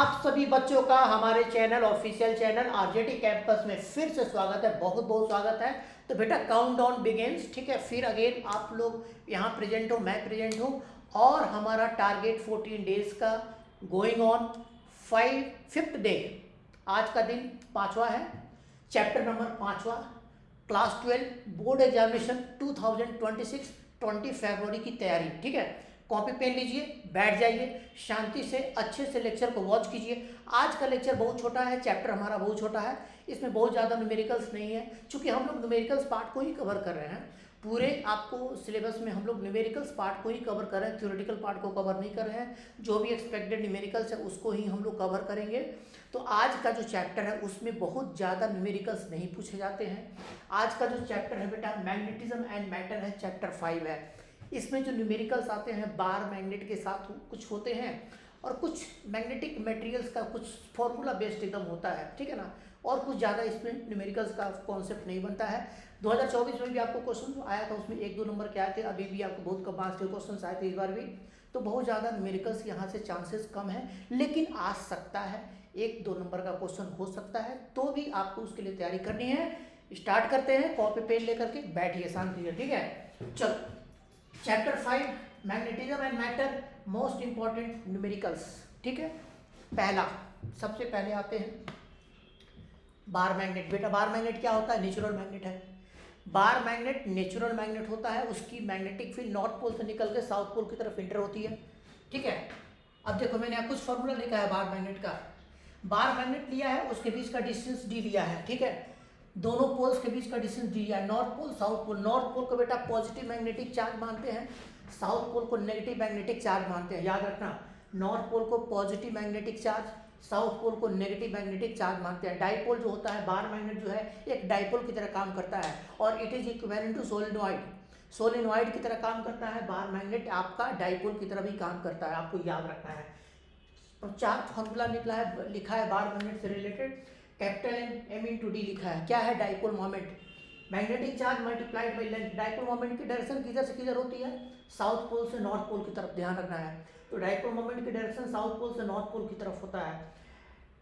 आप सभी बच्चों का हमारे channel official channel RJT campus में फिर से स्वागत है, बहुत बहुत स्वागत है। तो बेटा काउंटडाउन बिगिंस, ठीक है। फिर अगेन आप लोग यहाँ प्रेजेंट हो, मैं प्रेजेंट हूँ और हमारा टारगेट 14 डेज का गोइंग ऑन 5th डे। आज का दिन 5वां है, चैप्टर नंबर 5वां, क्लास 12 बोर्ड एग्जामिनेशन 2026 20 फरवरी की तैयारी, ठीक है। कॉपी पेन लीजिए, बैठ जाइए, शांति से अच्छे से लेक्चर को वॉच कीजिए। आज का लेक्चर बहुत छोटा है, चैप्टर हमारा बहुत छोटा है, इसमें बहुत ज़्यादा न्यूमेरिकल्स नहीं है। चूँकि हम लोग न्यूमेरिकल्स पार्ट को ही कवर कर रहे हैं, पूरे आपको सिलेबस में हम लोग न्यूमेरिकल्स पार्ट को ही कवर कर रहे हैं, थ्योरेटिकल पार्ट को कवर नहीं कर रहे हैं। जो भी एक्सपेक्टेड न्यूमेरिकल्स है उसको ही हम लोग कवर करेंगे। तो आज का जो चैप्टर है उसमें बहुत ज़्यादा न्यूमेरिकल्स नहीं पूछे जाते हैं। आज का जो चैप्टर है बेटा मैग्नेटिज्म एंड मैटर है, चैप्टर 5 है। इसमें जो न्यूमेरिकल्स आते हैं बार मैग्नेट के साथ कुछ होते हैं और कुछ मैग्नेटिक मटेरियल्स का कुछ फॉर्मूला बेस्ड एकदम होता है, ठीक है ना। और कुछ ज़्यादा इसमें न्यूमेरिकल्स का कॉन्सेप्ट नहीं बनता है। 2024 में भी आपको क्वेश्चन आया था, उसमें 1-2 नंबर के आए थे। अभी भी आपको बहुत कम मार्क्स के क्वेश्चन आए थे इस बार भी। तो बहुत ज़्यादा न्यूमेरिकल्स यहाँ से चांसेस कम है, लेकिन आ सकता है 1-2 नंबर का क्वेश्चन हो सकता है, तो भी आपको उसके लिए तैयारी करनी है। स्टार्ट करते हैं, कॉपी पेन लेकर के बैठिए शांति से, ठीक है। चलो chapter 5 magnetism and matter, most important numericals, ठीक है। पहला, सबसे पहले आते हैं बार मैग्नेट। बेटा बार मैग्नेट क्या होता है? नेचुरल मैग्नेट है। बार मैग्नेट नेचुरल मैग्नेट होता है, उसकी मैग्नेटिक फील्ड नॉर्थ पोल से निकल के साउथ पोल की तरफ इंटर होती है, ठीक है। अब देखो मैंने कुछ फॉर्मूला लिखा है बार मैग्नेट का। बार मैग्नेट लिया है, उसके बीच का डिस्टेंस डी लिया है, ठीक है। दोनों पोल्स के बीच का डिस्टेंस डी है, north pole south pole. North pole को बेटा पॉजिटिव मैग्नेटिक चार्ज मानते हैं, साउथ पोल को नेगेटिव मैग्नेटिक चार्ज मानते हैं, याद रखना। नॉर्थ पोल को positive magnetic charge, south pole को नेगेटिव मैग्नेटिक चार्ज मानते हैं। डाइपोल जो होता है, बार मैग्नेट जो है एक डाइपोल की तरह काम करता है और it is equivalent to solenoid. Solenoid की तरह काम करता है बार मैग्नेट, आपका डाइपोल की तरह भी काम करता है, आपको याद रखना है। और 4 फॉर्मूला लिखा है बार मैग्नेट से related. Capital M into D लिखा है। क्या है? Dipole moment, magnetic charge multiplied by length. Dipole moment की डायरेक्शन किधर से किधर होती है? साउथ पोल से नॉर्थ पोल की तरफ, ध्यान रखना है। तो डाइपोल मोमेंट की डायरेक्शन साउथ पोल से नॉर्थ पोल की तरफ होता है।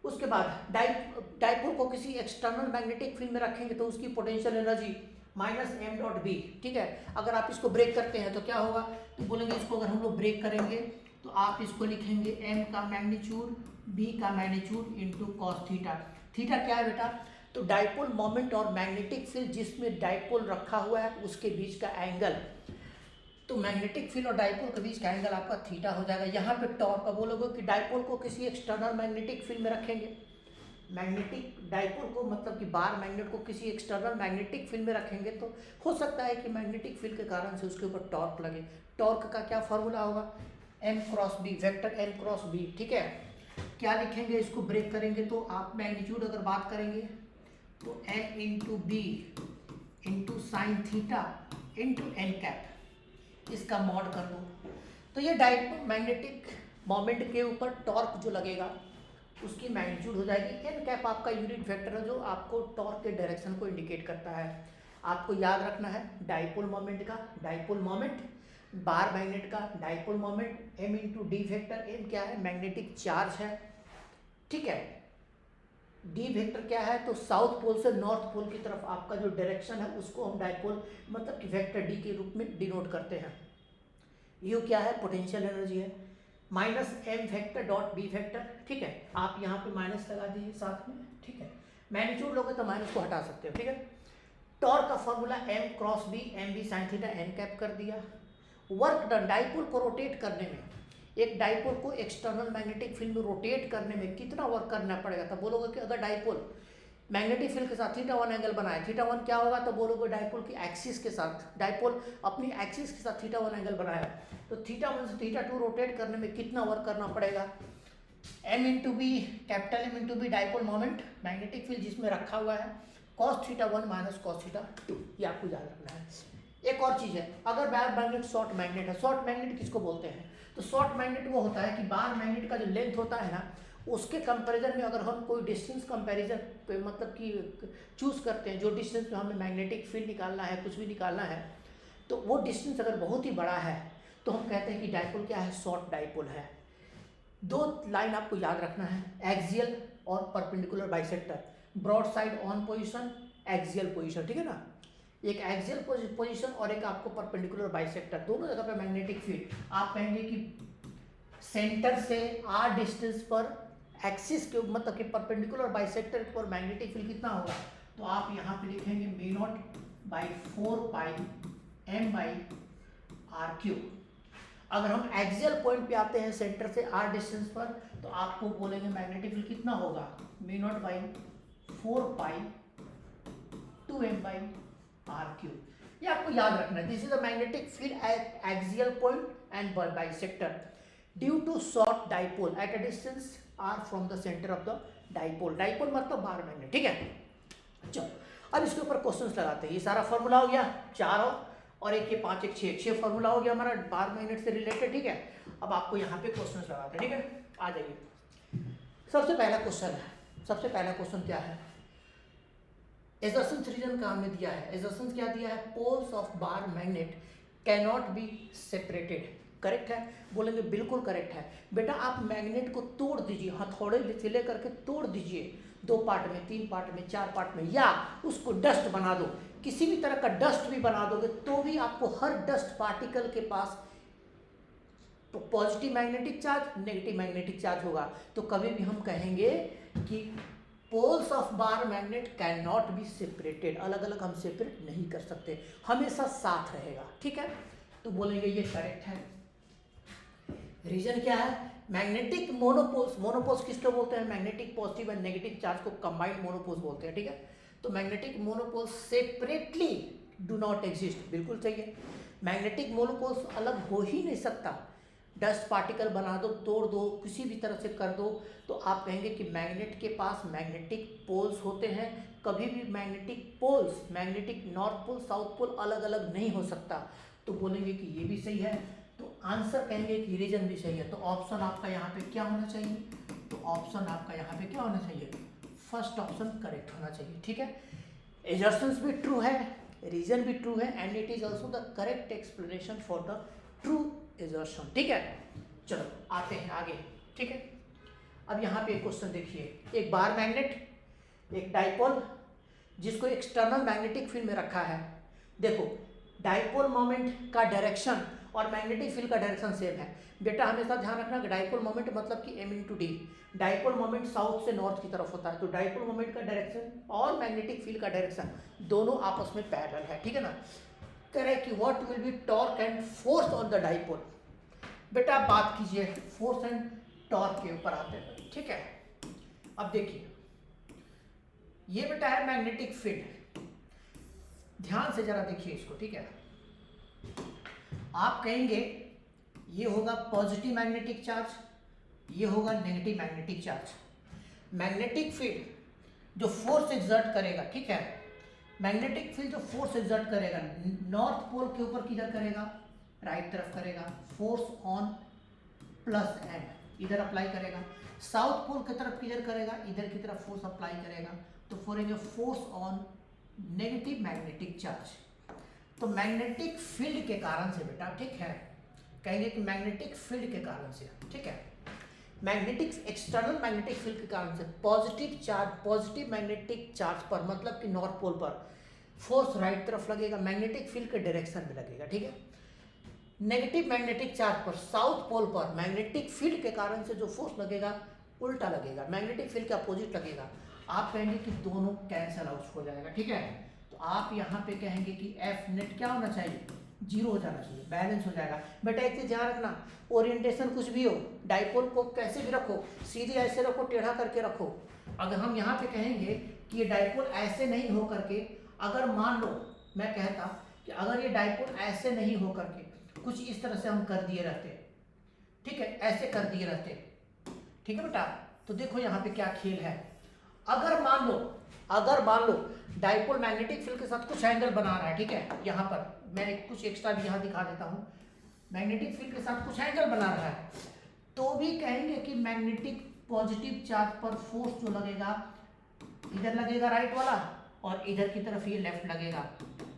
उसके बाद डाइपोल को किसी एक्सटर्नल मैग्नेटिक फील्ड में रखेंगे तो उसकी पोटेंशियल एनर्जी -m.b, ठीक है। अगर आप इसको ब्रेक करते हैं तो क्या होगा? तो बोलेंगे इसको अगर हम लोग ब्रेक करेंगे तो आप इसको लिखेंगे m का मैग्नीट्यूड b का magnitude into cos theta. Theta क्या है बेटा? तो डाइपोल मोमेंट और मैग्नेटिक फील्ड जिसमें डाइपोल रखा हुआ है उसके बीच का एंगल, तो मैग्नेटिक फील्ड और डाइपोल के बीच का एंगल आपका थीटा हो जाएगा। यहाँ पे टॉर्क का बोलोगे कि डाइपोल को किसी एक्सटर्नल मैग्नेटिक फील्ड में रखेंगे, मैग्नेटिक डाइपोल को मतलब कि बार मैग्नेट को किसी एक्सटर्नल मैग्नेटिक फील्ड में रखेंगे तो हो सकता है कि मैग्नेटिक फील्ड के कारण से उसके ऊपर टॉर्क लगे। टॉर्क का क्या फॉर्मूला होगा? m×b, वेक्टर m×b, ठीक है। क्या लिखेंगे? इसको ब्रेक करेंगे तो आप मैग्नीट्यूड अगर बात करेंगे तो m into B into sine theta into N cap, इसका मॉड कर दो। तो ये डाइपोल मैग्नेटिक मोमेंट के ऊपर टॉर्क जो लगेगा उसकी मैग्नीट्यूड हो जाएगी। एन कैप आपका यूनिट वेक्टर है जो आपको टॉर्क के डायरेक्शन को इंडिकेट करता है। आपको याद रखना है डाइपोल मोमेंट का, डाइपोल मोमेंट, बार मैग्नेट का dipole moment m into D vector. m क्या है? मैग्नेटिक चार्ज है, ठीक है। डी वेक्टर क्या है? तो साउथ पोल से नॉर्थ पोल की तरफ आपका जो डायरेक्शन है उसको हम डाइपोल मतलब कि वेक्टर डी के रूप में डिनोट करते हैं। यू क्या है? पोटेंशियल एनर्जी है, -m vector dot B vector, ठीक है। आप यहाँ पे माइनस लगा दीजिए साथ में, ठीक है। मैग्नीट्यूड लोगे तो माइनस को हटा सकते हो, ठीक है। टॉर्क का formula m×b, mb sin theta N cap कर दिया। वर्क डन, डाइपोल को रोटेट करने में, एक डाइपोल को एक्सटर्नल मैग्नेटिक फील्ड में रोटेट करने में कितना वर्क करना पड़ेगा? तो बोलोगे कि अगर डाइपोल मैग्नेटिक फील्ड के साथ θ1 एंगल बनाए, θ1 क्या होगा? तो बोलोगे डाइपोल की एक्सिस के साथ, डाइपोल अपनी एक्सिस के साथ θ1 एंगल बनाया तो θ1 से θ2 रोटेट करने में कितना वर्क करना पड़ेगा? m into B, capital M into B dipole moment, magnetic field जिसमें रखा हुआ है, cos θ1 माइनस cos θ2, ये आपको याद रखना है। एक और चीज़ है, अगर बार मैग्नेट शॉर्ट मैग्नेट है, शॉर्ट मैग्नेट किसको बोलते हैं? तो शॉर्ट मैग्नेट वो होता है कि बार मैग्नेट का जो लेंथ होता है ना उसके कंपैरिजन में अगर हम कोई डिस्टेंस कंपैरिजन मतलब कि चूज़ करते हैं, जो डिस्टेंस में हमें मैग्नेटिक फील्ड निकालना है, कुछ भी निकालना है, तो वो डिस्टेंस अगर बहुत ही बड़ा है तो हम कहते हैं कि डाइपोल क्या है? शॉर्ट डाइपोल है। दो लाइन आपको याद रखना है, एक्सियल और perpendicular bisector, broad side on position, axial position, ठीक है ना। एक एक्सियल पोजीशन और एक आपको परपेंडिकुलर बाइसेक्टर, दोनों जगह पे मैग्नेटिक फील्ड। आप कहेंगे कि सेंटर से आर डिस्टेंस पर एक्सिस के मतलब कि परपेंडिकुलर बाइसेक्टर के ऊपर मैग्नेटिक फील्ड कितना होगा, तो आप यहाँ पे लिखेंगे mu naught by 4 pi M by R cube. अगर हम एक्सियल पॉइंट पे आते हैं सेंटर से आर डिस्टेंस पर, तो आपको बोलेंगे मैग्नेटिक फील्ड कितना होगा, mu naught by 4 pi 2 M by R cube. ये आपको याद रखना है। This is a magnetic field at axial point and bisector due to short dipole at a distance R from the centre of the dipole. Dipole मतलब bar magnet, ठीक है। चलो अब इसके ऊपर क्वेश्चंस लगाते हैं। ये सारा फॉर्मूला हो गया, 4 और एक ये 5 एक 6 फॉर्मूला हो गया हमारा बार मैग्नेट से रिलेटेड, ठीक है। अब आपको यहाँ पे क्वेश्चंस लगाते हैं, ठीक है। आ जाइए, सबसे पहला क्वेश्चन है। सबसे पहला क्वेश्चन क्या है, एजर्सन्स रीजन का हमने दिया है। एजर्सन्स क्या दिया है, poles of bar magnet can not be separated. Correct है, बोलेंगे बिल्कुल करेक्ट है। बेटा आप मैग्नेट को तोड़ दीजिए, हथौड़े से लेकर के तोड़ दीजिए, 2 पार्ट में, 3 पार्ट में, 4 पार्ट में, या उसको डस्ट बना दो, किसी भी तरह का डस्ट भी बना दोगे तो भी आपको हर डस्ट पार्टिकल के पास positive magnetic charge, negative magnetic charge होगा। तो कभी भी हम कहेंगे कि poles of bar magnet can not be separated, अलग अलग हम सेपरेट नहीं कर सकते, हमेशा साथ रहेगा, ठीक है। तो बोलेंगे ये करेक्ट है। रीजन क्या है, मैग्नेटिक मोनोपोल्स, मोनोपोल्स किसको बोलते हैं, magnetic positive and negative charge को कंबाइंड मोनोपोल्स बोलते हैं, ठीक है। तो magnetic monopoles separately do not exist, बिल्कुल सही है। मैग्नेटिक मोनोपोल्स अलग हो ही नहीं सकता, डस्ट पार्टिकल बना दो, तोड़ दो, किसी भी तरह से कर दो, तो आप कहेंगे कि मैग्नेट के पास मैग्नेटिक पोल्स होते हैं। कभी भी magnetic poles, magnetic north pole south pole अलग अलग नहीं हो सकता। तो बोलेंगे कि ये भी सही है, तो आंसर कहेंगे कि रीजन भी सही है। तो ऑप्शन आपका यहाँ पे क्या होना चाहिए, तो ऑप्शन आपका यहाँ पे क्या होना चाहिए, फर्स्ट ऑप्शन करेक्ट होना चाहिए, ठीक है। एजर्शंस भी ट्रू है, रीजन भी ट्रू है, and it is also the correct explanation for the true assertion, ठीक है। चलो आते हैं आगे, ठीक है। अब यहाँ पे एक क्वेश्चन देखिए, एक बार मैग्नेट, एक डाइपोल जिसको एक्सटर्नल मैग्नेटिक फील्ड में रखा है। देखो डाइपोल मोमेंट का डायरेक्शन और मैग्नेटिक फील्ड का डायरेक्शन सेम है। बेटा हमेशा ध्यान रखना कि डाइपोल मोमेंट मतलब कि m × d, dipole moment south से नॉर्थ की तरफ होता है, तो डाइपोल मोमेंट का डायरेक्शन और मैग्नेटिक फील्ड का डायरेक्शन दोनों आपस में पैरेलल है, ठीक है ना। करें कि what will B torque and force on the dipole. बेटा बात कीजिए फोर्स एंड टॉर्क के ऊपर आते हैं, ठीक है। अब देखिए ये बेटा है मैग्नेटिक फील्ड, ध्यान से जरा देखिए इसको, ठीक है। आप कहेंगे ये होगा पॉजिटिव मैग्नेटिक चार्ज, ये होगा negative magnetic charge. Magnetic field जो फोर्स एक्सर्ट करेगा, ठीक है, मैग्नेटिक फील्ड जो फोर्स एक्सर्ट करेगा नॉर्थ पोल के ऊपर किधर करेगा, राइट तरफ करेगा, फोर्स ऑन प्लस एम इधर अप्लाई करेगा। साउथ पोल की तरफ किधर करेगा, इधर की तरफ फोर्स अप्लाई करेगा, तो for force on negative magnetic charge. तो मैग्नेटिक फील्ड के कारण से बेटा, ठीक है, कहेंगे कि मैग्नेटिक फील्ड के कारण से, ठीक है, मैग्नेटिक एक्सटर्नल मैग्नेटिक फील्ड के कारण से positive charge, positive magnetic charge पर मतलब कि नॉर्थ पोल पर फोर्स राइट तरफ लगेगा, मैग्नेटिक फील्ड के डायरेक्शन में लगेगा, ठीक है। नेगेटिव मैग्नेटिक चार्ज पर साउथ पोल पर मैग्नेटिक फील्ड के कारण से जो फोर्स लगेगा उल्टा लगेगा, मैग्नेटिक फील्ड के अपोजिट लगेगा। आप कहेंगे कि दोनों कैंसल आउट हो जाएगा, ठीक है। तो आप यहाँ पे कहेंगे कि एफ नेट क्या होना चाहिए, 0 हो जाना चाहिए, बैलेंस हो जाएगा। बेटा एक चीज ध्यान रखना, ओरिएंटेशन कुछ भी हो, डाइपोल को कैसे भी रखो, सीधे ऐसे रखो, टेढ़ा करके रखो। अगर हम यहाँ पे कहेंगे कि ये डाइपोल ऐसे नहीं हो करके, अगर मान लो मैं कहता कि अगर ये डाइपोल ऐसे नहीं हो करके कुछ इस तरह से हम कर दिए रहते, ठीक है, ऐसे कर दिए रहते, ठीक है बेटा। तो देखो यहाँ पे क्या खेल है, अगर मान लो डाइपोल मैग्नेटिक फील्ड के साथ कुछ एंगल बना रहा है, ठीक है, यहाँ पर मैं कुछ एक्स्ट्रा भी यहाँ दिखा देता हूँ, मैग्नेटिक फील्ड के साथ कुछ एंगल बना रहा है, तो भी कहेंगे कि मैग्नेटिक पॉजिटिव चार्ज पर फोर्स जो लगेगा इधर लगेगा राइट वाला, और इधर की तरफ ये लेफ्ट लगेगा,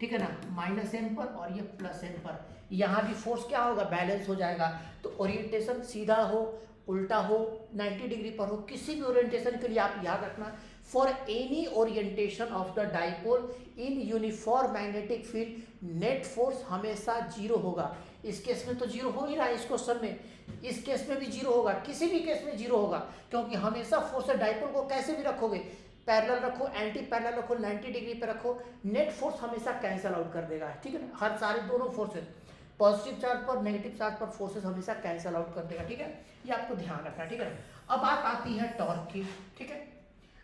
ठीक है ना, -m पर और ये +m पर। यहाँ भी फोर्स क्या होगा, बैलेंस हो जाएगा। तो ओरिएंटेशन सीधा हो, उल्टा हो, 90 डिग्री पर हो, किसी भी ओरिएंटेशन के लिए आप याद रखना, for any orientation of the dipole in uniform magnetic field net force हमेशा जीरो होगा। इस केस में तो जीरो हो ही रहा है इस क्वेश्चन में, इस केस में भी जीरो होगा, किसी भी केस में जीरो होगा, क्योंकि हमेशा फोर्स डाइपोल को कैसे भी रखोगे, पैरेलल रखो, एंटी पैरेलल रखो, 90 डिग्री पे रखो, नेट फोर्स हमेशा कैंसल आउट कर देगा, ठीक है ना। हर सारे दोनों फोर्सेस, पॉजिटिव चार्ज पर नेगेटिव चार्ज पर फोर्सेस हमेशा कैंसल आउट कर देगा, ठीक है, ये आपको ध्यान रखना, ठीक है। अब बात आती है टॉर्क की, ठीक है,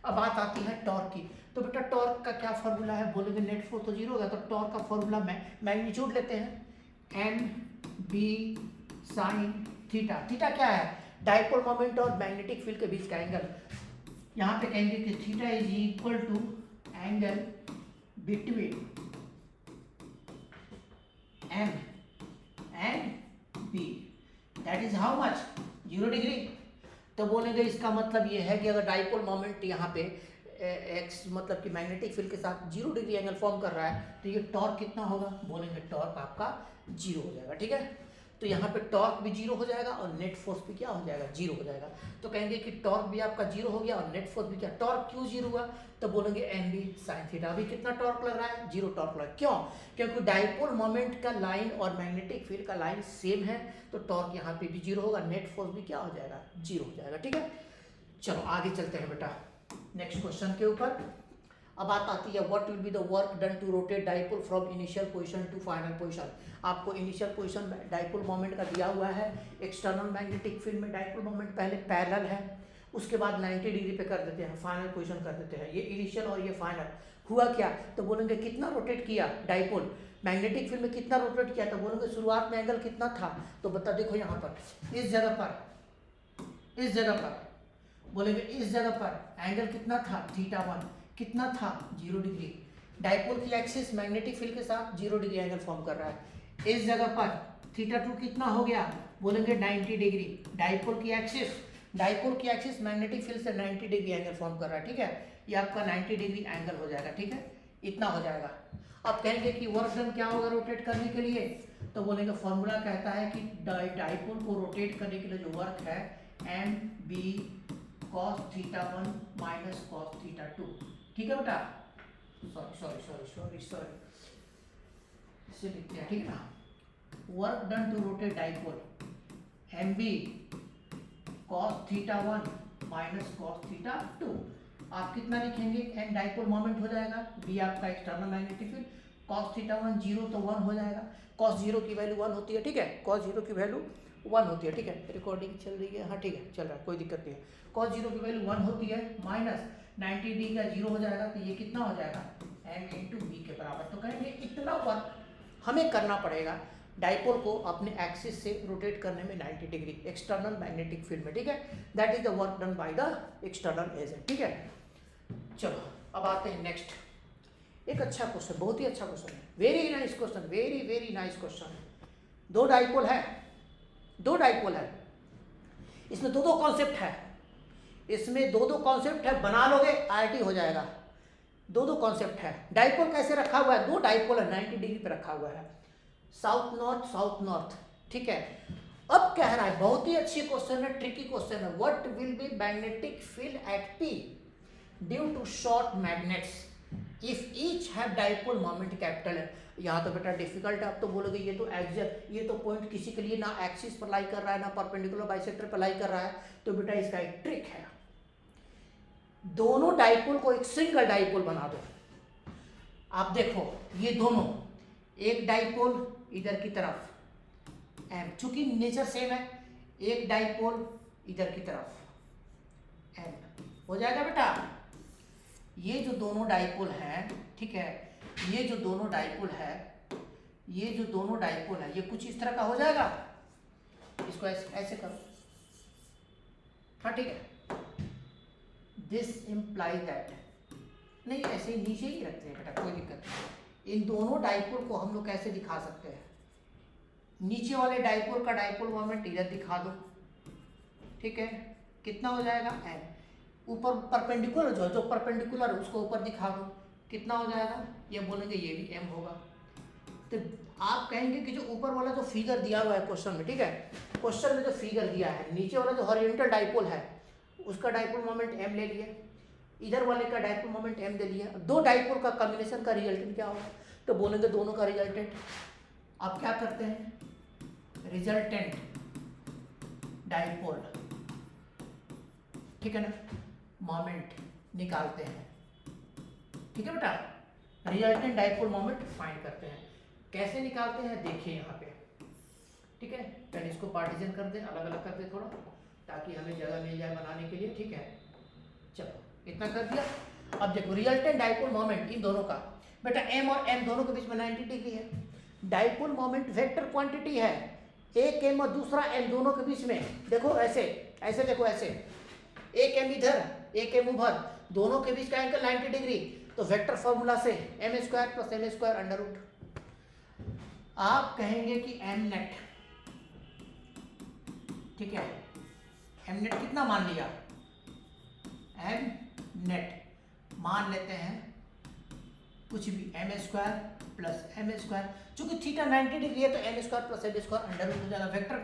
अब बात आती है टॉर्क की। तो बेटा टॉर्क का क्या फॉर्मूला है, बोलेंगे नेट फोर्स तो जीरो होगा, तो टॉर्क का फॉर्मूला मैग्नीट्यूड लेते हैं, N B sine theta. Theta क्या है, डाइपोल मोमेंट और मैग्नेटिक फील्ड के बीच का एंगल। यहाँ पे कहेंगे कि theta is equal to angle between M and B, that is how much, 0 degree. तो बोलेंगे इसका मतलब ये है कि अगर डाइपोल मोमेंट यहाँ पे एक्स मतलब कि मैग्नेटिक फील्ड के साथ 0 डिग्री एंगल फॉर्म कर रहा है, तो ये टॉर्क कितना होगा, बोलेंगे टॉर्क आपका 0 हो जाएगा, ठीक है। तो यहाँ पे टॉर्क भी 0 हो जाएगा और नेट फोर्स भी क्या हो जाएगा, 0 हो जाएगा। तो कहेंगे कि टॉर्क भी आपका 0 हो गया और नेट फोर्स भी क्या, टॉर्क क्यों 0 हुआ, तो बोलेंगे एम बी साइन थीटा। अभी कितना टॉर्क लग रहा है, 0 टॉर्क लग रहा है, क्यों, क्योंकि डाइपोल मोमेंट का लाइन और मैग्नेटिक फील्ड का लाइन सेम है, तो टॉर्क यहाँ पे भी 0 होगा, नेट फोर्स भी क्या हो जाएगा, 0 हो जाएगा, ठीक है। चलो आगे चलते हैं बेटा नेक्स्ट क्वेश्चन के ऊपर। अब बात आती है what will be the work done to rotate dipole from initial position to final position. आपको इनिशियल पोजीशन डाइपोल मोमेंट का दिया हुआ है, एक्सटर्नल मैग्नेटिक फील्ड में डाइपोल मोमेंट पहले पैरेलल है, उसके बाद 90 डिग्री पे कर देते हैं, फाइनल पोजीशन कर देते हैं, ये इनिशियल और ये फाइनल। हुआ क्या, तो बोलेंगे कितना रोटेट किया डाइपोल, मैग्नेटिक फील्ड में कितना रोटेट किया, तो बोलेंगे शुरुआत में एंगल कितना था, तो बता देखो यहाँ पर इस जगह पर, इस जगह पर बोलेंगे इस जगह पर एंगल कितना था, θ1 कितना था, 0 डिग्री। डाइपोल की एक्सिस मैग्नेटिक फील्ड के साथ 0 डिग्री एंगल फॉर्म कर रहा है। इस जगह पर θ2 कितना हो गया, बोलेंगे 90 डिग्री। डाइपोल की एक्सिस मैग्नेटिक फील्ड से 90 डिग्री एंगल फॉर्म कर रहा है, ठीक है, ये आपका 90 डिग्री एंगल हो जाएगा, ठीक है, इतना हो जाएगा। अब कहेंगे कि वर्क डन क्या होगा रोटेट करने के लिए, तो बोलेंगे फॉर्मूला कहता है कि डाइपोल को रोटेट करने के लिए जो वर्क है M B cos θ1 minus cos θ2, ठीक है बेटा, सॉरी इसे लिखते हैं, ठीक है ना। Work done to rotate dipole M B cos θ1 minus cos θ2, आप कितना लिखेंगे, एम डाइपोल मोमेंट हो जाएगा, बी आपका एक्सटर्नल मैग्नेटिक फील्ड, cos θ1 0 तो 1 हो जाएगा, cos 0 की वैल्यू 1 होती है, ठीक है, cos 0 की वैल्यू 1 होती है, ठीक है, रिकॉर्डिंग चल रही है, हाँ ठीक है चल रहा है, कोई दिक्कत नहीं है, cos 0 की वैल्यू 1 होती है, माइनस 90 डिग्री का 0 हो जाएगा, तो ये कितना हो जाएगा, m इंटू बी के बराबर। तो कहेंगे इतना वर्क हमें करना पड़ेगा डाइपोल को अपने एक्सिस से रोटेट करने में 90 डिग्री एक्सटर्नल मैग्नेटिक फील्ड में, ठीक है, that is the work done by the external agent, ठीक है। चलो अब आते हैं नेक्स्ट, एक अच्छा क्वेश्चन, बहुत ही अच्छा क्वेश्चन है, very nice question, very nice question. दो डाइपोल है, इसमें दो कॉन्सेप्ट है, इसमें दो कॉन्सेप्ट है, बना लोगे आईटी हो जाएगा। दो कॉन्सेप्ट है, डाइपोल कैसे रखा हुआ है, दो डाइपोल है 90 डिग्री पे रखा हुआ है, साउथ नॉर्थ, ठीक है। अब कह रहा है, बहुत ही अच्छी क्वेश्चन है, ट्रिकी क्वेश्चन है, what will be magnetic field at P due to short magnets if each have dipole moment capital है। यहाँ तो बेटा डिफिकल्ट है, आप तो बोलोगे ये तो एक्जेक्ट, ये तो पॉइंट किसी के लिए ना एक्सिस पर लाई कर रहा है ना परपेंडिकुलर बाइसेक्टर पर लाई कर रहा है, तो बेटा इसका एक ट्रिक है, दोनों डाइपोल को एक सिंगल डाइपोल बना दो। आप देखो ये दोनों, एक डाइपोल इधर की तरफ एम, चूंकि नेचर सेम है, एक डाइपोल इधर की तरफ एम हो जाएगा बेटा। ये जो दोनों डाइपोल हैं, ठीक है, ये जो दोनों डाइपोल है, ये कुछ इस तरह का हो जाएगा, इसको ऐसे करो, हाँ ठीक है, दिस इम्प्लाई दैट, नहीं ऐसे ही नीचे ही रखते हैं बेटा, कोई दिक्कत नहीं। इन दोनों डाइपोल को हम लोग कैसे दिखा सकते हैं, नीचे वाले डाइपोल का डाइपोल मोमेंट इधर दिखा दो, ठीक है, कितना हो जाएगा एम, ऊपर परपेंडिकुलर जो परपेंडिकुलर है उसको ऊपर दिखा दो, कितना हो जाएगा, ये बोलेंगे ये भी एम होगा। तो आप कहेंगे कि जो ऊपर वाला जो फिगर दिया हुआ है क्वेश्चन में, ठीक है, क्वेश्चन में जो फिगर दिया है, नीचे वाला जो हॉरिजॉन्टल डाइपोल है उसका डाइपोल मोमेंट m ले लिए, इधर वाले का डाइपोल मोमेंट m दे लिया, दो डाइपोल का कॉम्बिनेशन का रिजल्टेंट क्या होगा, तो बोलेंगे दोनों का रिजल्टेंट। आप क्या करते हैं, रिजल्टेंट डाइपोल, ठीक है ना, मोमेंट निकालते हैं, ठीक है बेटा, रिजल्टेंट डाइपोल मोमेंट फाइंड करते हैं। कैसे निकालते हैं देखिए यहाँ पे, ठीक है, पहले इसको पार्टीशन कर दें, अलग अलग कर दें थोड़ा, ताकि हमें जगह मिल जाए बनाने के लिए, ठीक है। चलो इतना कर दिया। अब देखो रिजल्टेंट डाइपोल मोमेंट इन दोनों का, बेटा m और m दोनों के बीच में 90 डिग्री है, डाइपोल मोमेंट वेक्टर क्वांटिटी है, एक m और दूसरा m दोनों के बीच में, देखो ऐसे ऐसे, देखो ऐसे, एक m इधर एक m उधर, दोनोदोनों के बीच का एंगल 90 डिग्री, तो वेक्टर फॉर्मूला से m square plus n square under root, आप कहेंगे कि m नेट, ठीक है, m नेट कितना मान लिया, m नेट मान लेते हैं कुछ भी m square plus m square, चूंकि थीटा 90 डिग्री है तो m square plus m square under root हो जाएगा। वेक्टर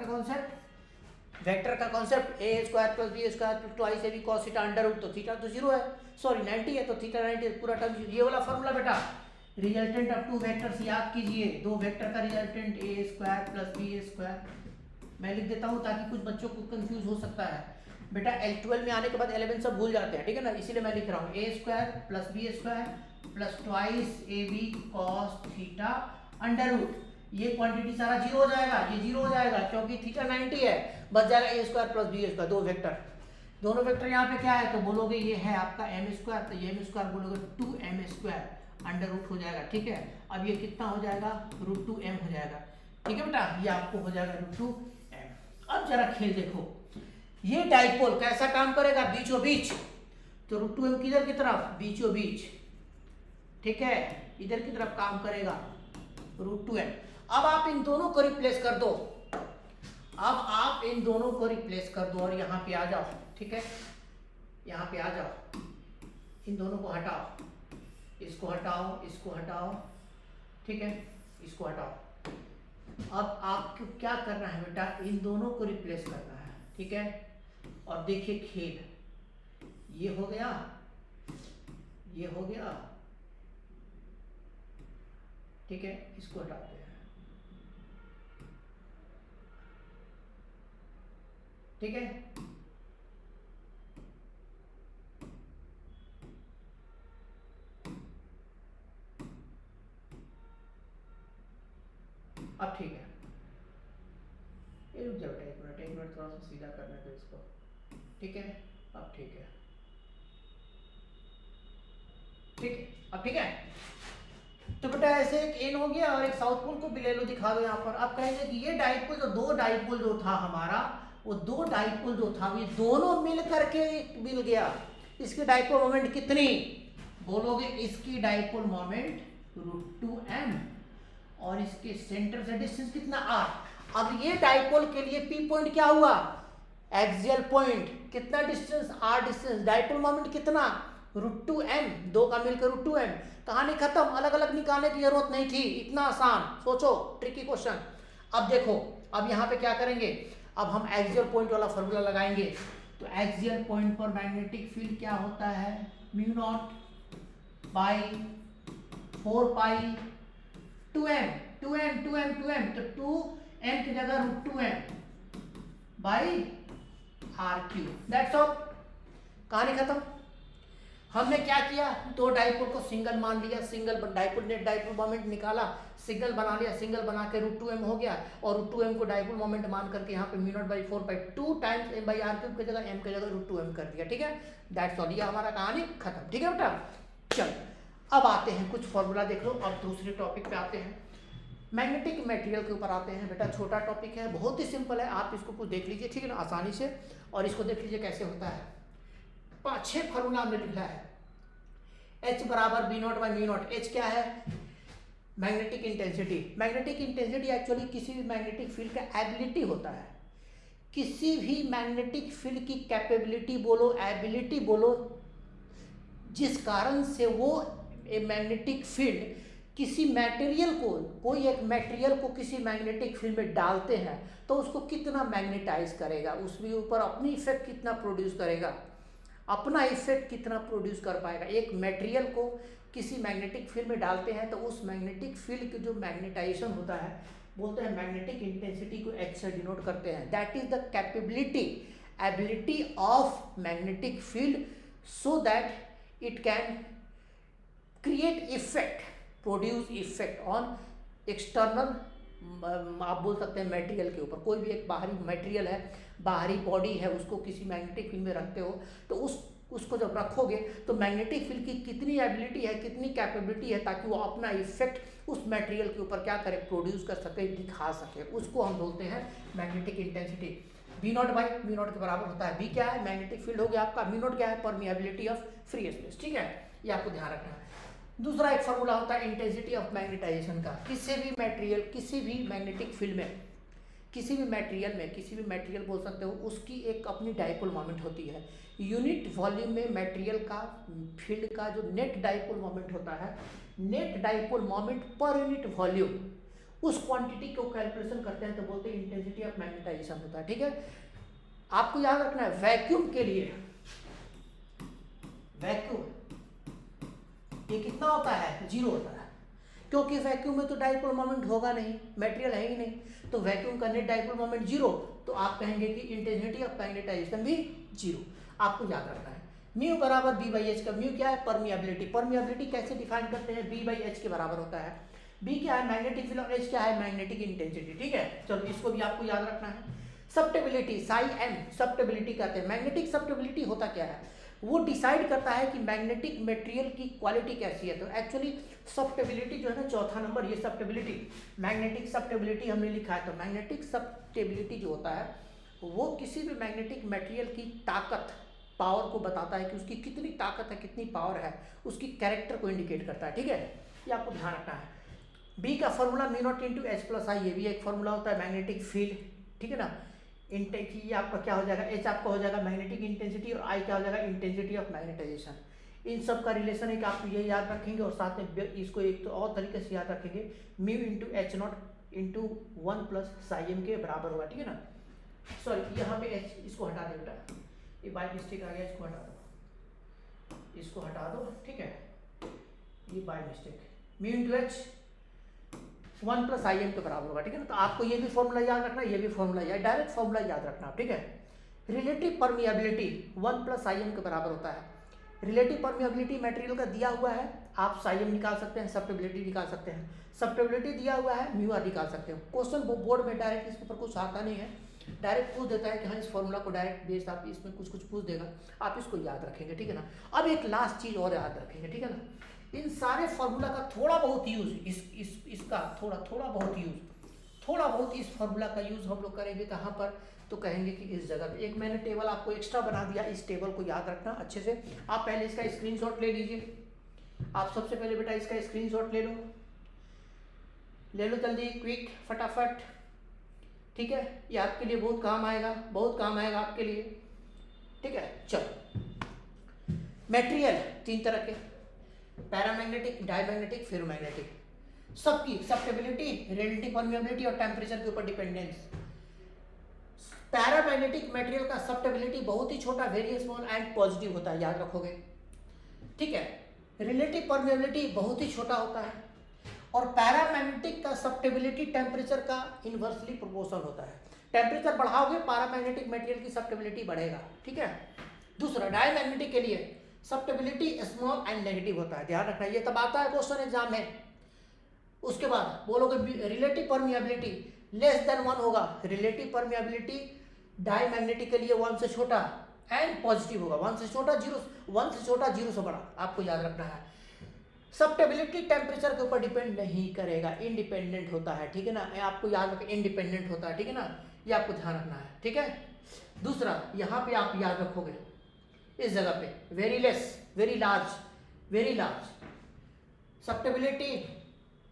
का concept a square plus b square plus twice ab cos theta under root, तो थीटा तो 0 है, सॉरी 90 है, तो थीटा 90 पूरा टर्म, ये वाला फॉर्मूला बेटा रिजल्टेंट ऑफ टू वेक्टर्स याद कीजिए, दो वेक्टर का resultant a square plus b square, मैं लिख देता हूँ ताकि कुछ बच्चों को कंफ्यूज हो सकता है, बेटा L12 में आने के बाद 11 सब भूल जाते हैं, ठीक है ना, इसीलिए मैं लिख रहा हूँ a square plus b square plus twice ab cos theta under root, ये क्वांटिटी सारा जीरो हो जाएगा, ये जीरो हो जाएगा क्योंकि थीटा 90 है, बच जाएगा a square plus b square, दो वेक्टर, दोनों वेक्टर यहाँ पे क्या है, तो बोलोगे ये है आपका m स्क्वायर, तो ये m स्क्वायर बोलोगे 2m स्क्वायर अंडर रूट हो जाएगा, ठीक है। अब ये कितना हो जाएगा, √2m हो जाएगा, ठीक है बेटा, ये आपको हो जाएगा √2m। अब जरा खेल देखो, ये डाइपोल कैसा काम करेगा, बीचों बीच, तो √2m किधर की तरफ, बीचों बीच, ठीक है, इधर की तरफ काम करेगा √2m। अब आप इन दोनों को रिप्लेस कर दो, अब आप इन दोनों को रिप्लेस कर दो और यहाँ पे आ जाओ, ठीक है, यहाँ पे आ जाओ, इन दोनों को हटाओ, इसको हटाओ, इसको हटाओ, ठीक है, इसको हटाओ। अब आपको क्या करना है बेटा, इन दोनों को रिप्लेस करना है, ठीक है, और देखिए खेल, ये हो गया, ये हो गया, ठीक है, इसको हटाते हैं, ठीक है, अब ठीक है, ये रुक जाओ एक मिनट थोड़ा सा सीधा करने दो इसको, ठीक है, अब ठीक है, ठीक है, अब ठीक है। तो बेटा ऐसे एक एन हो गया और एक साउथ पोल को भी ले लो, दिखा दो यहाँ पर। आप कहेंगे कि ये डाइपोल, जो दो डाइपोल जो था हमारा, वो दो डाइपोल जो था ये दोनों मिल करके मिल गया, इसकी डाइपोल मोमेंट कितनी, बोलोगे इसकी डाइपोल मोमेंट √2m और इसके सेंटर से डिस्टेंस कितना r। अब ये डाइपोल के लिए p पॉइंट क्या हुआ, एक्सियल पॉइंट, कितना distance, r distance, dipole moment कितना √2m, दो का मिलकर √2m, कहानी खत्म, अलग अलग निकालने की जरूरत नहीं थी, इतना आसान, सोचो ट्रिकी क्वेश्चन। अब देखो, अब यहाँ पे क्या करेंगे, अब हम एक्सियल पॉइंट वाला फॉर्मूला लगाएंगे, तो एक्सियल पॉइंट पर मैग्नेटिक फील्ड क्या होता है, μ0 बाई 4 पाई 2m, तो 2m की जगह √2m by r3, that's all, कहानी खत्म। हमने क्या किया, दो डाइपोल को सिंगल मान लिया, single dipole, net dipole moment निकाला, सिंगल बना लिया, सिंगल बना के √2m हो गया, और √2m को डाइपोल मोमेंट मान करके यहाँ पे μ0 by 4 pi 2 times m by r3 की जगह m की जगह √2m कर दिया, ठीक है, दैट्स ऑल, ये हमारा कहानी खत्म, ठीक है बेटा। चल अब आते हैं कुछ फॉर्मूला देख लो, अब दूसरे टॉपिक पे आते हैं, मैग्नेटिक मटेरियल के ऊपर आते हैं। बेटा छोटा टॉपिक है, बहुत ही सिंपल है, आप इसको कुछ देख लीजिए, ठीक है ना, आसानी से, और इसको देख लीजिए कैसे होता है। 5-6 फॉर्मूला हमने लिखा है, H बराबर B0 बाई μ0, H क्या है, magnetic intensity. Magnetic intensity actually किसी भी मैग्नेटिक फील्ड का एबिलिटी होता है, किसी भी मैग्नेटिक फील्ड की कैपेबिलिटी बोलो, एबिलिटी बोलो, जिस कारण से वो मैग्नेटिक फील्ड किसी मटेरियल को, कोई एक मटेरियल को किसी मैग्नेटिक फील्ड में डालते हैं तो उसको कितना मैग्नेटाइज करेगा, उसके ऊपर अपनी इफेक्ट कितना प्रोड्यूस करेगा, अपना इफेक्ट कितना प्रोड्यूस कर पाएगा। एक मटेरियल को किसी मैग्नेटिक फील्ड में डालते हैं तो उस मैग्नेटिक फील्ड की जो मैग्नेटाइजेशन होता है, बोलते हैं मैग्नेटिक इंटेंसिटी को H से डिनोट करते हैं। That is the capability, ability of magnetic field so that it can create effect, produce effect on external, आप बोल सकते हैं मटेरियल के ऊपर। कोई भी एक बाहरी मटेरियल है, बाहरी बॉडी है, उसको किसी मैग्नेटिक फील्ड में रखते हो तो उसको जब रखोगे तो मैग्नेटिक फील्ड की कितनी एबिलिटी है, कितनी कैपेबिलिटी है ताकि वो अपना इफेक्ट उस मटेरियल के ऊपर क्या करे, प्रोड्यूस कर सके, दिखा सके, उसको हम बोलते हैं magnetic intensity. B naught by mu naught के बराबर होता है। बी क्या है, मैग्नेटिक फील्ड हो गया आपका, म्यू नॉट क्या है, परमिएबिलिटी ऑफ फ्री स्पेस। ठीक है, ये आपको ध्यान रखना है। दूसरा एक फार्मूला होता है इंटेंसिटी ऑफ मैग्नेटाइजेशन का। किसी भी मटेरियल, किसी भी मैग्नेटिक फील्ड में, किसी भी मटेरियल में, किसी भी मटेरियल बोल सकते हो, उसकी एक अपनी डाइपोल मोमेंट होती है। यूनिट वॉल्यूम में मटेरियल का, फील्ड का जो नेट डाइपोल मोमेंट होता है, net dipole moment per unit volume, उस क्वांटिटी को कैलकुलेशन करते हैं तो बोलते हैं इंटेंसिटी ऑफ मैग्नेटाइजेशन होता है। ठीक है, आपको याद रखना है वैक्यूम के लिए, वैक्यूम ये कितना होता है, 0 होता है, क्योंकि वैक्यूम में तो डाइपोल मोमेंट होगा नहीं, मटेरियल है ही नहीं, तो वैक्यूम का नेट डाइपोल मोमेंट 0, तो आप कहेंगे कि इंटेंसिटी ऑफ मैग्नेटाइजेशन भी 0। आपको याद रखना है म्यू बराबर बी बाई एच का। म्यू क्या है, परमिएबिलिटी। परमिएबिलिटी कैसे डिफाइन करते हैं, बी बाई एच के बराबर होता है। बी क्या है, मैग्नेटिक फील्ड, और एच क्या है, मैग्नेटिक इंटेंसिटी। ठीक है, चलो इसको भी आपको याद रखना है। सब्टेबिलिटी, साई एम सब्टेबिलिटी कहते हैं। मैग्नेटिक सब्टेबिलिटी होता क्या है, वो डिसाइड करता है कि मैग्नेटिक मटेरियल की क्वालिटी कैसी है। तो एक्चुअली सब्टेबिलिटी जो है ना, चौथा नंबर, ये सब्टेबिलिटी, मैग्नेटिक सब्टेबिलिटी हमने लिखा है। तो मैग्नेटिक सब्टेबिलिटी जो होता है वो किसी भी मैग्नेटिक मटेरियल की ताकत, पावर को बताता है कि उसकी कितनी ताकत है, कितनी पावर है, उसकी कैरेक्टर को इंडिकेट करता है। ठीक है, ये आपको ध्यान रखना है। बी का formula mu not into H plus I, ये भी एक फॉर्मूला होता है मैग्नेटिक फील्ड। ठीक है ना, ये आपका क्या हो जाएगा, एच आपका हो जाएगा मैग्नेटिक इंटेंसिटी, और आई क्या हो जाएगा, इंटेंसिटी ऑफ मैग्नेटाइजेशन। इन सब का रिलेशन है कि आप ये याद रखेंगे, और साथ में इसको एक तो और तरीके से याद रखेंगे, mu into H naught into 1 plus psi M के बराबर होगा। ठीक है ना, सॉरी यहाँ पे एच, इसको हटा दे बेटा, ये बाय मिस्टेक आ गया, इसको हटा दो, इसको हटा दो। ठीक है, ये by mistake, mu into H 1 plus I am के बराबर होगा। ठीक है ना, तो आपको ये भी फॉर्मूला याद रखना, ये भी फॉर्मूला याद, डायरेक्ट फॉर्मूला याद रखना आप। ठीक है, relative permeability 1 plus I am के बराबर होता है। रिलेटिव परमिएबिलिटी मटेरियल का दिया हुआ है, आप साई एम निकाल सकते हैं, सब्टेबिलिटी निकाल सकते हैं। सब्टेबिलिटी दिया हुआ है, म्यू आर निकाल सकते हो। क्वेश्चन बोर्ड में डायरेक्ट इसके ऊपर कुछ आता नहीं है, डायरेक्ट पूछ देता है कि हाँ इस फॉर्मूला को डायरेक्ट बेस्ड आप इसमें कुछ कुछ पूछ देगा, आप इसको याद रखेंगे। ठीक है ना, अब एक लास्ट चीज और याद रखेंगे। ठीक है ना, इन सारे फॉर्मूला का थोड़ा बहुत यूज, इसका थोड़ा बहुत यूज, थोड़ा बहुत इस फॉर्मूला का यूज हम लोग करेंगे कहाँ पर, तो कहेंगे कि इस जगह पे। एक मैंने टेबल आपको एक्स्ट्रा बना दिया, इस टेबल को याद रखना अच्छे से। आप पहले इसका स्क्रीनशॉट ले लीजिए, आप सबसे पहले बेटा इसका स्क्रीनशॉट ले लो जल्दी, क्विक, फटाफट। ठीक है, ये आपके लिए बहुत काम आएगा, बहुत काम आएगा आपके लिए। ठीक है, चलो, मटेरियल 3 तरह के, पैरामैग्नेटिक, डायमैग्नेटिक, फेरोमैग्नेटिक, सबकी सब्टेबिलिटी, रिलेटिव परमिएबिलिटी और टेम्परेचर के ऊपर डिपेंडेंस। पैरामैग्नेटिक मटेरियल का सब्टेबिलिटी बहुत ही छोटा, वेरी स्मॉल एंड पॉजिटिव होता है, याद रखोगे। ठीक है, रिलेटिव परमिएबिलिटी बहुत ही छोटा होता है, और पैरामैग्नेटिक का सब्टेबिलिटी टेम्परेचर का इनवर्सली प्रोपोर्शनल होता है। टेम्परेचर बढ़ाओगे पैरामैग्नेटिक मटेरियल की सब्टेबिलिटी बढ़ेगा। ठीक है, दूसरा डायमैग्नेटिक के लिए सब्टेबिलिटी स्मॉल एंड नेगेटिव होता है, ध्यान रखना, ये तब आता है क्वेश्चन एग्जाम में। उसके बाद बोलोगे रिलेटिव परमिएबिलिटी लेस देन 1 होगा, रिलेटिव परमिएबिलिटी डायमैग्नेटिक के लिए 1 से छोटा एंड पॉजिटिव होगा, 1 से छोटा 0, 1 से छोटा 0 से बड़ा, आपको याद रखना है। सब्टेबिलिटी टेम्परेचर के ऊपर डिपेंड नहीं करेगा, इंडिपेंडेंट होता है। ठीक है ना, आपको याद रखें, इंडिपेंडेंट होता है। ठीक है ना, ये आपको ध्यान रखना है। ठीक है, दूसरा यहाँ पे आप याद रखोगे इस जगह पे, very less, very large, very large, susceptibility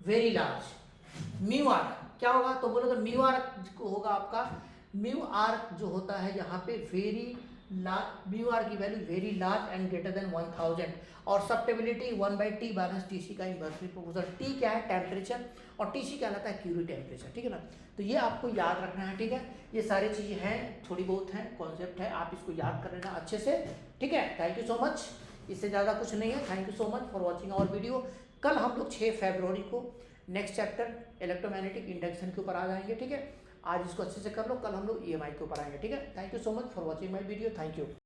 very large. Mu R क्या होगा, तो बोलोगे म्यू आर होगा आपका, म्यू आर जो होता है यहाँ पे वेरी म्यू आर की value very large and greater than 1000 और सब्टेबिलिटी 1/t माइनस टी सी का इन्वर्सली प्रोपोर्शनल। टी क्या है? टेम्परेचर, और टी सी कहलाता है क्यूरी टेम्परेचर, ठीक है ना। तो ये आपको याद रखना है, ठीक है। ये सारी चीज़ें हैं, थोड़ी बहुत हैं, कॉन्सेप्ट है, आप इसको याद कर लेना अच्छे से, ठीक है। थैंक यू सो मच, इससे ज़्यादा कुछ नहीं है। Thank you so much for watching our video. कल हम लोग 6 फरवरी को नेक्स्ट चैप्टर इलेक्ट्रोमैग्नेटिक इंडक्शन के ऊपर आ जाएंगे, ठीक है। आज इसको अच्छे से कर लो, कल हम लोग EMI के ऊपर आएंगे, ठीक है। Thank you so much for watching my video, thank you.